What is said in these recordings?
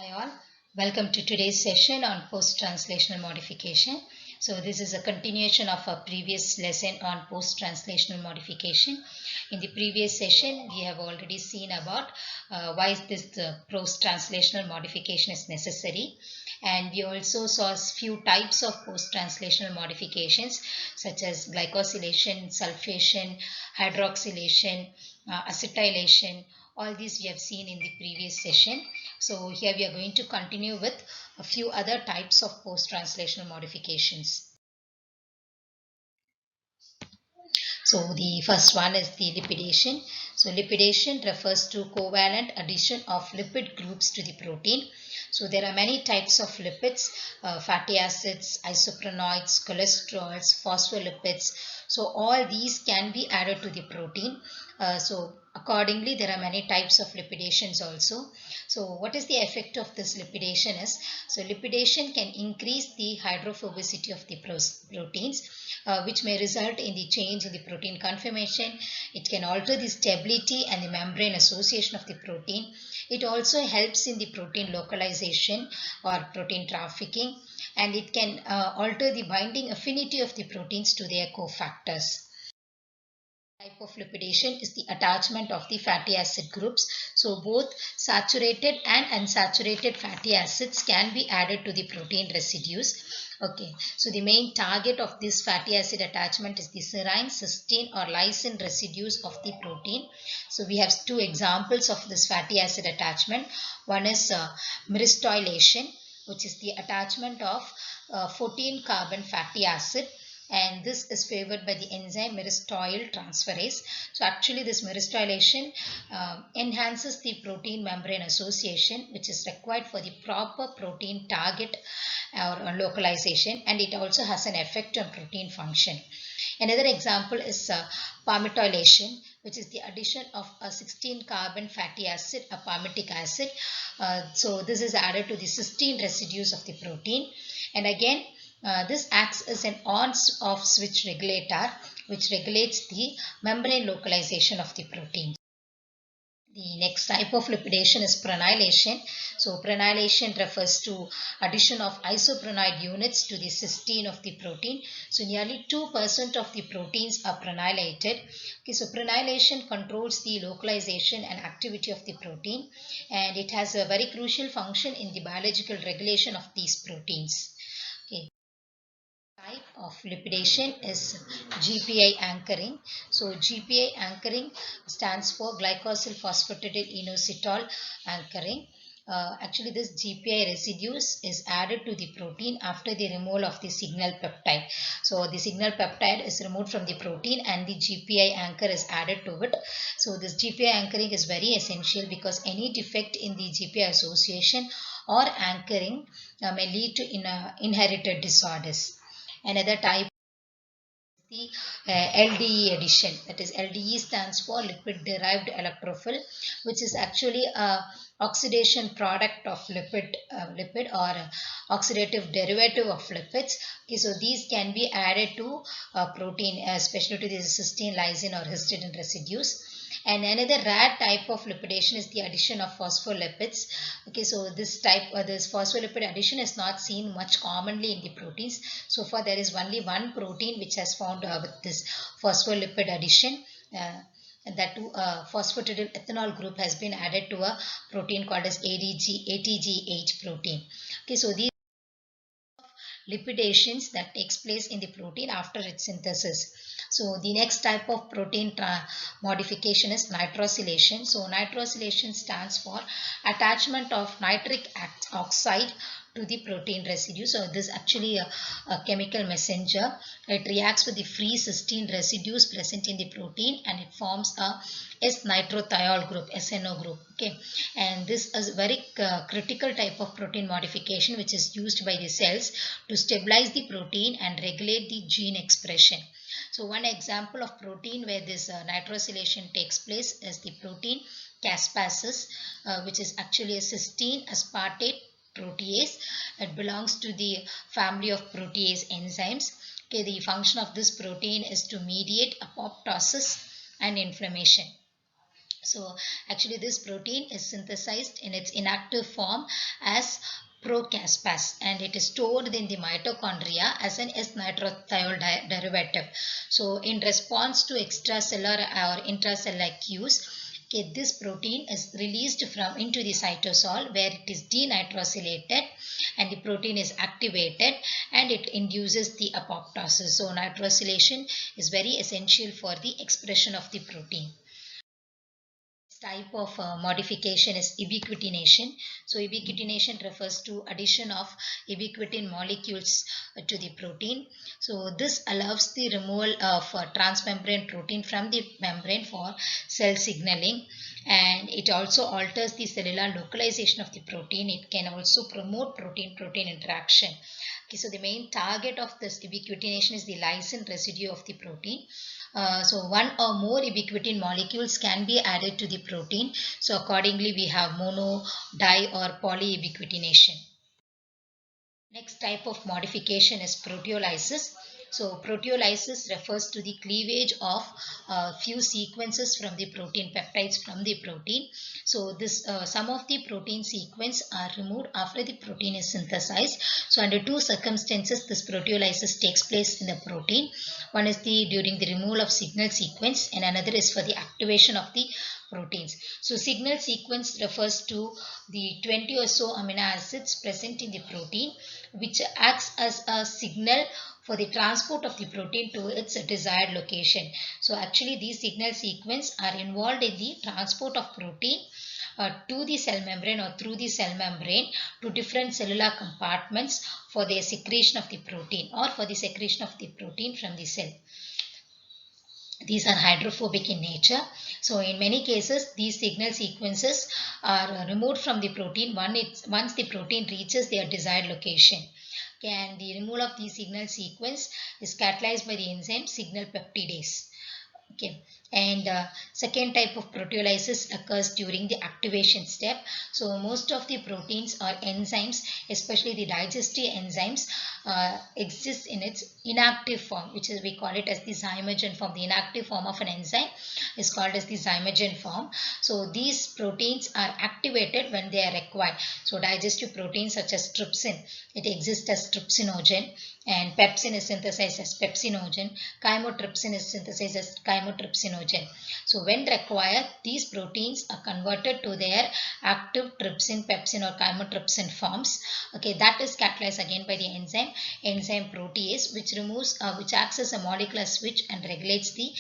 Hi all, welcome to today's session on post-translational modification. So this is a continuation of our previous lesson on post-translational modification. In the previous session, we have already seen about why this post-translational modification is necessary. And we also saw a few types of post-translational modifications such as glycosylation, sulfation, hydroxylation, acetylation. All these we have seen in the previous session. So here we are going to continue with a few other types of post-translational modifications. So the first one is the lipidation. So lipidation refers to covalent addition of lipid groups to the protein. So there are many types of lipids, fatty acids, isoprenoids, cholesterols, phospholipids. So all these can be added to the protein. So accordingly, there are many types of lipidations also. So what is the effect of this lipidation is, so lipidation can increase the hydrophobicity of the proteins, which may result in the change in the protein conformation. It can alter the stability and the membrane association of the protein. It also helps in the protein localization or protein trafficking, and it can alter the binding affinity of the proteins to their cofactors. Type of lipidation is the attachment of the fatty acid groups. So both saturated and unsaturated fatty acids can be added to the protein residues. Okay, so the main target of this fatty acid attachment is the serine, cysteine or lysine residues of the protein. So we have two examples of this fatty acid attachment. One is myristylation, which is the attachment of 14 carbon fatty acid, and this is favored by the enzyme myristoyl transferase. So actually this myristylation enhances the protein membrane association, which is required for the proper protein target or localization, and it also has an effect on protein function. Another example is palmitylation, which is the addition of a 16 carbon fatty acid, a palmitic acid. So this is added to the cysteine residues of the protein, and again this acts as an on-off switch regulator, which regulates the membrane localization of the protein. The next type of lipidation is prenylation. So prenylation refers to addition of isoprenoid units to the cysteine of the protein. So nearly 2% of the proteins are prenylated. Okay, so prenylation controls the localization and activity of the protein, and it has a very crucial function in the biological regulation of these proteins. Okay. Type of lipidation is GPI anchoring. So GPI anchoring stands for glycosyl phosphatidylinositol anchoring. Actually, this GPI residues is added to the protein after the removal of the signal peptide. So the signal peptide is removed from the protein and the GPI anchor is added to it. So this GPI anchoring is very essential because any defect in the GPI association or anchoring may lead to inherited disorders. Another type is the LDE addition. That is, LDE stands for lipid derived electrophil, which is actually a oxidation product of lipid or oxidative derivative of lipids. Okay, so these can be added to protein, especially to the cysteine, lysine or histidine residues. And another rare type of lipidation is the addition of phospholipids. Okay, so this phospholipid addition is not seen much commonly in the proteins. So far there is only one protein which has found with this phospholipid addition. And that too, phosphatidyl ethanol group has been added to a protein called as ATGH protein. Okay, so these lipidations that takes place in the protein after its synthesis. So the next type of protein modification is nitrosylation. So nitrosylation stands for attachment of nitric oxide to the protein residue. So this is actually a chemical messenger. It reacts with the free cysteine residues present in the protein and it forms a S-nitrothiol group, SNO group. Okay, and this is a very critical type of protein modification which is used by the cells to stabilize the protein and regulate the gene expression. So one example of protein where this nitrosylation takes place is the protein caspases, which is actually a cysteine aspartate protease. It belongs to the family of protease enzymes. Okay, the function of this protein is to mediate apoptosis and inflammation. So actually this protein is synthesized in its inactive form as procaspase, and it is stored in the mitochondria as an S-nitrothiol derivative. So in response to extracellular or intracellular cues, okay, this protein is released from into the cytosol, where it is denitrosylated and the protein is activated and it induces the apoptosis. So nitrosylation is very essential for the expression of the protein. Type of modification is ubiquitination. So ubiquitination refers to addition of ubiquitin molecules to the protein. So this allows the removal of transmembrane protein from the membrane for cell signaling, and it also alters the cellular localization of the protein. It can also promote protein-protein interaction. Okay, so the main target of this ubiquitination is the lysine residue of the protein. So one or more ubiquitin molecules can be added to the protein. So accordingly we have mono, di or polyubiquitination. Next type of modification is proteolysis. So proteolysis refers to the cleavage of few sequences from the protein, peptides from the protein. So this some of the protein sequence are removed after the protein is synthesized. So under two circumstances this proteolysis takes place in the protein. One is during the removal of signal sequence, and another is for the activation of the proteins. So signal sequence refers to the 20 or so amino acids present in the protein, which acts as a signal for the transport of the protein to its desired location. So actually these signal sequence are involved in the transport of protein to the cell membrane or through the cell membrane to different cellular compartments for the secretion of the protein or for the secretion of the protein from the cell. These are hydrophobic in nature. So in many cases these signal sequences are removed from the protein once the protein reaches their desired location. Okay, and the removal of these signal sequence is catalyzed by the enzyme signal peptidase. Okay, and second type of proteolysis occurs during the activation step. So most of the proteins or enzymes, especially the digestive enzymes, exist in its inactive form, which is we call it as the zymogen form. The inactive form of an enzyme is called as the zymogen form. So these proteins are activated when they are required. So digestive proteins such as trypsin, it exists as trypsinogen, and pepsin is synthesized as pepsinogen. Chymotrypsin is synthesized as chymotrypsinogen. So when required, these proteins are converted to their active trypsin, pepsin or chymotrypsin forms. Okay, that is catalyzed again by the enzyme protease, which acts as a molecular switch and regulates the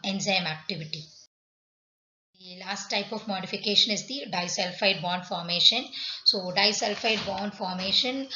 enzyme activity. The last type of modification is the disulfide bond formation. So disulfide bond formation,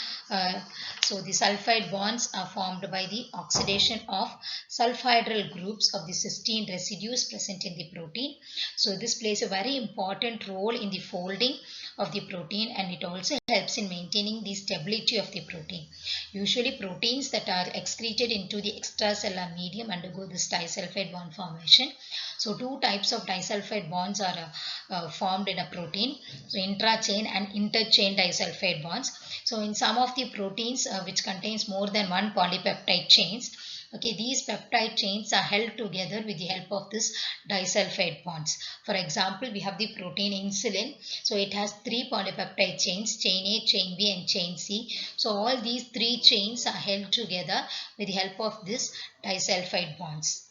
so the sulfide bonds are formed by the oxidation of sulfhydryl groups of the cysteine residues present in the protein. So this plays a very important role in the folding of the protein, and it also helps in maintaining the stability of the protein. Usually proteins that are excreted into the extracellular medium undergo this disulfide bond formation. So two types of disulfide bonds are formed in a protein. So intra-chain and inter-chain disulfide bonds. So in some of the proteins which contains more than one polypeptide chains, okay, these peptide chains are held together with the help of this disulfide bonds. For example, we have the protein insulin. So it has three polypeptide chains, chain A, chain B and chain C. So all these three chains are held together with the help of this disulfide bonds.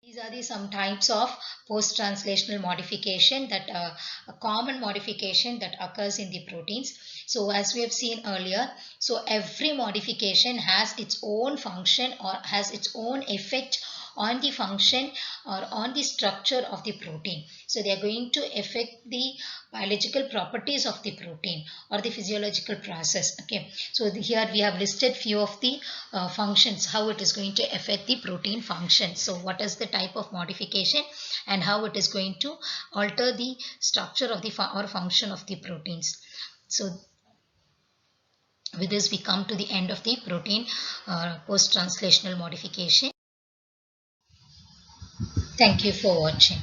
These are some types of post-translational modification that a common modification that occurs in the proteins. So as we have seen earlier, so every modification has its own function or has its own effect on the function or on the structure of the protein. So they are going to affect the biological properties of the protein or the physiological process. Okay, so here we have listed few of the functions, how it is going to affect the protein function. So what is the type of modification and how it is going to alter the structure of the or function of the proteins. So with this we come to the end of the protein post-translational modification. Thank you for watching.